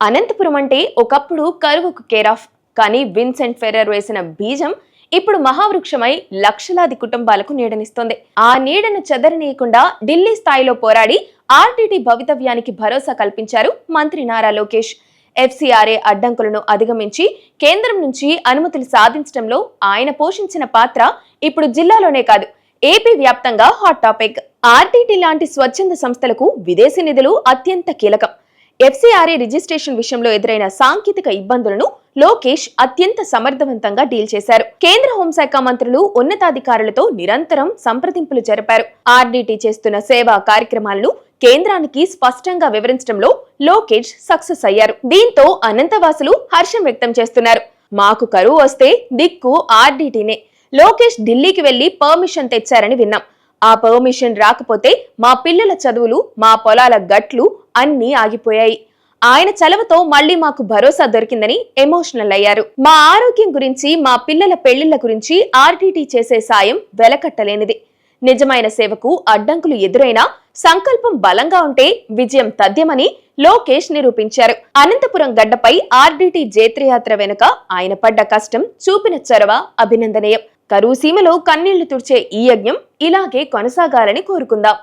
అనంతపురం అంటే ఒకప్పుడు కరువుకు కేర్ ఆఫ్. కానీ విన్సెంట్ ఫెర్రర్ వేసిన బీజం ఇప్పుడు మహావృక్షమై లక్షలాది కుటుంబాలకు నీడనిస్తోంది. ఆ నీడను చెదరనీయకుండా ఢిల్లీ స్థాయిలో పోరాడి ఆర్టీటీ భవితవ్యానికి భరోసా కల్పించారు మంత్రి నారా లోకేష్. ఎఫ్సీఆర్ఏ అడ్డంకులను అధిగమించి కేంద్రం నుంచి అనుమతులు సాధించడంలో ఆయన పోషించిన పాత్ర ఇప్పుడు జిల్లాలోనే కాదు, ఏపీ వ్యాప్తంగా హాట్ టాపిక్. ఆర్టీటీ లాంటి స్వచ్ఛంద సంస్థలకు విదేశీ నిధులు అత్యంత కీలకం. ఎఫ్సీఆర్ఏ రిజిస్ట్రేషన్ విషయంలో ఎదురైన సాంకేతిక ఇబ్బందులను లోకేష్ అత్యంత సమర్థవంతంగా డీల్ చేశారు. కేంద్ర హోంశాఖ మంత్రులు ఉన్నతాధికారులతో నిరంతరం సంప్రదింపులు జరిపారు. ఆర్డీటీ చేస్తున్న సేవా కార్యక్రమాలను కేంద్రానికి స్పష్టంగా వివరించడంలో లోకేష్ సక్సెస్ అయ్యారు. దీంతో అనంతవాసులు హర్షం వ్యక్తం చేస్తున్నారు. మాకు కరువు వస్తే దిక్కు ఆర్డీటీనే. లోకేష్ ఢిల్లీకి వెళ్లి పర్మిషన్ తెచ్చారని విన్నాం. ఆ పర్మిషన్ రాకపోతే మా పిల్లల చదువులు, మా పొలాల గట్లు అన్నీ ఆగిపోయాయి. ఆయన చలవతో మళ్లీ మాకు భరోసా దొరికిందని ఎమోషనల్ అయ్యారు. మా ఆరోగ్యం గురించి, మా పిల్లల పెళ్లిళ్ల గురించి ఆర్టీటీ చేసే సాయం వెలకట్టలేనిది. నిజమైన సేవకు అడ్డంకులు ఎదురైనా సంకల్పం బలంగా ఉంటే విజయం తథ్యమని లోకేష్ నిరూపించారు. అనంతపురం గడ్డపై ఆర్డీటీ జైత్రయాత్ర వెనుక ఆయన పడ్డ కష్టం, చూపిన చొరవ అభినందనీయం. కరువు సీమలో కన్నీళ్లు తుడిచే ఈ యజ్ఞం ఇలాగే కొనసాగాలని కోరుకుందాం.